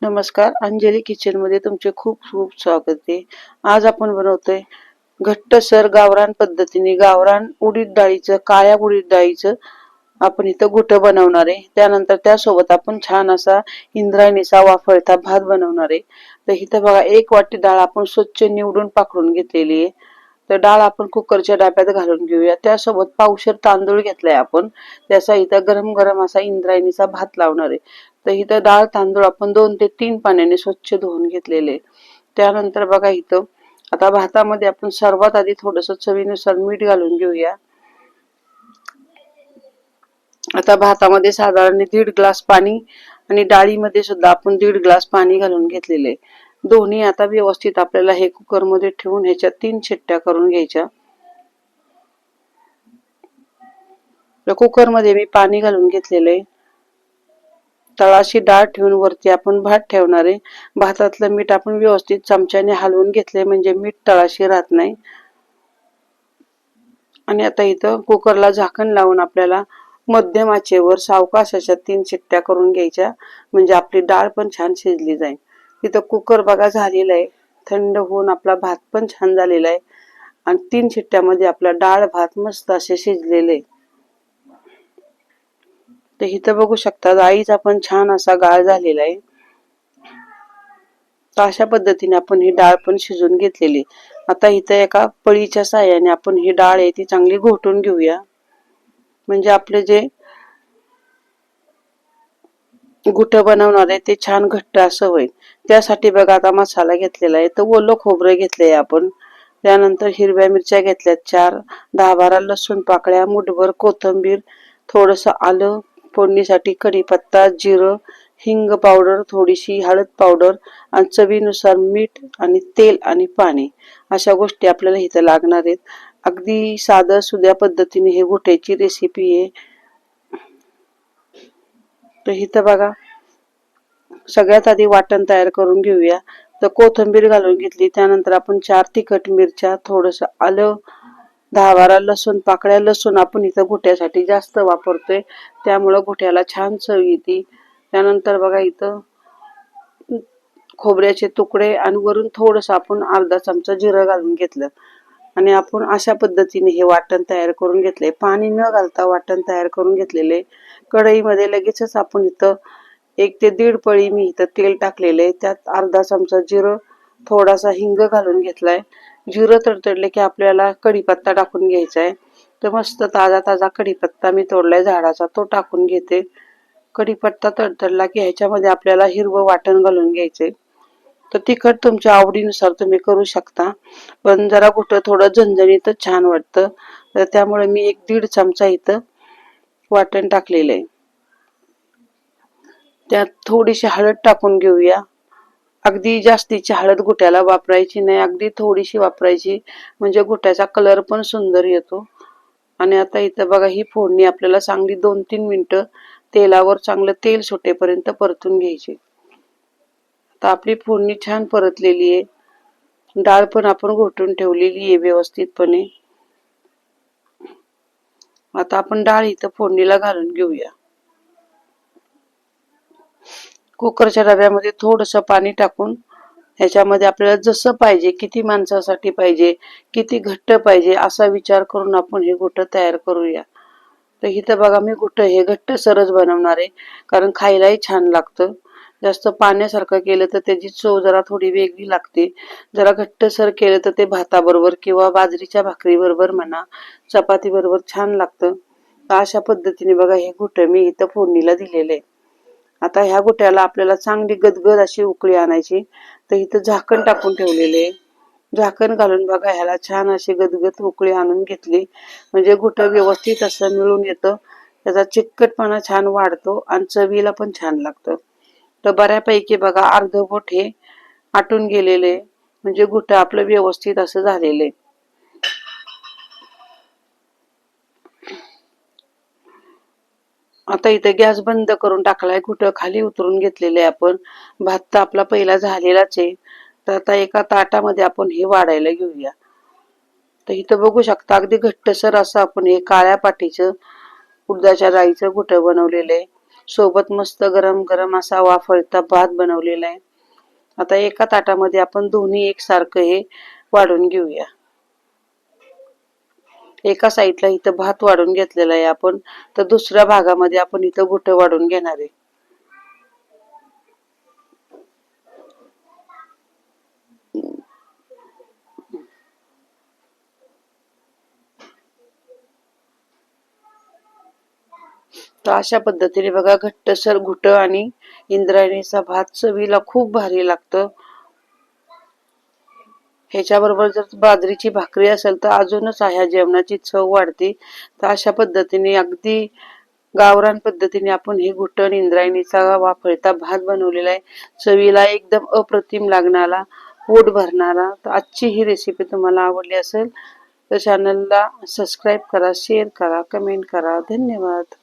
नमस्कार, अंजली किचन मध्ये तुमचे खूप खूप स्वागत आहे। आज आपण बनवतोय घट्टसर गावरान पद्धतीने गावरान उडीद डाळीचं काळ्या उडीद डाळीचं आपण इथं घुटं बनवणार आहे। त्यानंतर त्यासोबत आपण छान असा इंद्रायणीचा वाफळता भात बनवणार आहे। तर इथं बघा एक वाटी डाळ आपण स्वच्छ निवडून पाकडून घेतलेली आहे। तर डाळ आपण कुकरच्या डब्यात घालून घेऊया। त्यासोबत पावशेर तांदूळ घेतलाय आपण, त्याचा इथं गरम गरम असा इंद्रायणीचा भात लावणार आहे। तर इथं डाळ तांदूळ आपण 2 ते 3 पाण्याने स्वच्छ धुवून घेतलेले। त्यानंतर बघा इथं आता भातामध्ये आपण सर्वात आधी थोडंसं चवीनुसार मीठ घालून घेऊया। आता भातामध्ये साधारण 1.5 ग्लास पाणी आणि डाळीमध्ये सुद्धा आपण 1.5 ग्लास पाणी घालून घेतलेले। दोन्ही आता व्यवस्थित आपल्याला हे कुकर मध्ये ठेवून ह्याच्या 3 शिट्ट्या करून घ्यायच्या। कुकर मध्ये मी पाणी घालून घेतलेले। तळाशी डाळ ठेवून वरती आपण भात ठेवणार आहे। भातातलं मीठ आपण व्यवस्थित चमच्याने हलवून घेतले म्हणजे मीठ तळाशी राहत नाही। आणि आता इथं कुकरला झाकण लावून आपल्याला मध्यम आचेवर सावकाश अशा 3 शिट्ट्या करून घ्यायच्या म्हणजे आपली डाळ पण छान शिजली जाईल। इथं कुकर बघा झालेला आहे, थंड होऊन आपला भात पण छान झालेला आहे आणि 3 शिट्ट्यामध्ये आपला डाळ भात मस्त असे शिजलेले। तर इथं बघू शकता डाळीचा पण छान असा गाळ झालेला आहे। तर अशा पद्धतीने आपण ही डाळ पण शिजून घेतलेली। आता इथं एका पळीच्या साहाय्याने आपण ही डाळ आहे ती चांगली घोटून घेऊया म्हणजे आपले जे घुटं बनवणार आहे ते छान घट्ट असं होईल। त्यासाठी बघा आता मसाला घेतलेला आहे। तर ओलं खोबरं घेतलंय आपण, त्यानंतर हिरव्या मिरच्या घेतल्यात 4, 10-12 लसूण पाकळ्या, मुठभर कोथिंबीर, थोडंसं आलं, फोडणीसाठी कढीपत्ता, जिरं, हिंग पावडर, थोडीशी हळद पावडर आणि चवीनुसार मीठ आणि तेल आणि पाणी अशा गोष्टी आपल्याला इथं लागणार आहेत। अगदी साधं सुध्या पद्धतीने हे घुट्याची रेसिपी आहे। तर इथं बघा सगळ्यात आधी वाटण तयार करून घेऊया। तर कोथिंबीर घालून घेतली, त्यानंतर आपण 4 तिखट मिरच्या, थोडंसं आलं, 10-12 लसूण पाकळ्या। लसूण आपण इथं घुट्यासाठी जास्त वापरतोय त्यामुळे घुट्याला छान चव येते। त्यानंतर बघा इथं खोबऱ्याचे तुकडे आणि वरून थोडंसं आपण अर्धा चमचा जिरं घालून घेतलं आणि आपण अशा पद्धतीने हे वाटण तयार करून घेतले। पाणी न घालता वाटण तयार करून घेतलेले। कढईमध्ये लगेचच आपण इथं 1 ते 1.5 पळी मी इथं तेल टाकलेले, त्यात अर्धा चमचा जिरं, थोडासा हिंग घालून घेतलाय। जिरं तडतडले की आपल्याला कढीपत्ता टाकून घ्यायचा आहे। तर मस्त ताजा ताजा कढीपत्ता मी तोडलाय झाडाचा तो टाकून घेते। कढीपत्ता तडतडला की ह्याच्यामध्ये आपल्याला हिरवं वाटण घालून घ्यायचे। तर तिखट तुमच्या आवडीनुसार तुम्ही करू शकता, पण जरा घुटं थोडं झणझणीतच छान वाटतं तर त्यामुळे मी 1-1.5 चमचा इथं वाटण टाकलेलं आहे। त्यात थोडीशी हळद टाकून घेऊया। अगदी जास्तीची हळद घुट्याला वापरायची नाही, अगदी थोडीशी वापरायची म्हणजे घुट्याचा कलर पण सुंदर येतो। आणि आता इथं बघा ही फोडणी आपल्याला चांगली 2-3 मिनिटं तेलावर चांगलं तेल सुटेपर्यंत परतून घ्यायची। आता आपली फोडणी छान परतलेली आहे। डाळ पण आपण घोटून ठेवलेली आहे व्यवस्थितपणे। आता आपण डाळ इथं फोडणीला घालून घेऊया। कुकरच्या डब्यामध्ये थोडंसं पाणी टाकून ह्याच्यामध्ये आपल्याला जसं पाहिजे, किती माणसासाठी पाहिजे, किती घट्ट पाहिजे असा विचार करून आपण हे घुटं तयार करूया। तर इथं बघा मी घुटं हे घट्टसरच बनवणार आहे कारण खायलाही छान लागतं। जास्त पाण्यासारखं केलं तर त्याची चव जरा थोडी वेगळी लागते, जरा घट्टसर केलं तर ते भाताबरोबर किंवा बाजरीच्या भाकरीबरोबर म्हणा, चपातीबरोबर छान लागतं। तर अशा पद्धतीने बघा हे घुटं मी इथं फोडणीला दिलेलं आहे। आता ह्या घुट्याला आपल्याला चांगली गदगद अशी उकळी आणायची। तर इथं झाकण टाकून ठेवलेले, झाकण घालून बघा ह्याला छान अशी गदगद उकळी आणून घेतली म्हणजे घुटं व्यवस्थित असं मिळून येतं, त्याचा चिकटपणा छान वाढतो आणि चवीला पण छान लागतं। तर बऱ्यापैकी बघा अर्धवट हे आटून गेलेले म्हणजे घुटं आपलं व्यवस्थित असं झालेलं आहे। आता इथे गॅस बंद करून टाकलाय, घुटं खाली उतरून घेतलेले आपण। भात तर आपला पहिला झालेलाच आहे। तर आता एका ताटामध्ये आपण हे वाढायला घेऊया। तर इथं बघू शकता अगदी घट्टसर असं आपण हे काळ्या पाटीचं उडदाच्या डाळीचं घुटं बनवलेलं आहे। सोबत मस्त गरम गरम असा वाफळता भात बनवलेला आहे. आता एका ताटामध्ये आपण दोन्ही एकसारखं हे वाढून घेऊया. एका साईडला इथं भात वाढून घेतलेला आहे आपण, तर दुसऱ्या भागामध्ये आपण इथं घुटं वाढून घेणार आहे. तर अशा पद्धतीने बघा घट्टसर घुटं आणि इंद्रायणीचा भात चवीला खूप भारी लागतं. ह्याच्याबरोबर जर बाजरीची भाकरी असेल तर अजूनच ह्या जेवणाची चव वाढते. तर अशा पद्धतीने अगदी गावरान पद्धतीने आपण हे घुटण इंद्रायणीचा वाफळता भात बनवलेला आहे. चवीला एकदम अप्रतिम लागणारा, पोट भरणारा. तर आजची ही रेसिपी तुम्हाला आवडली असेल तर चॅनलला सबस्क्राईब करा, शेअर करा, कमेंट करा. धन्यवाद.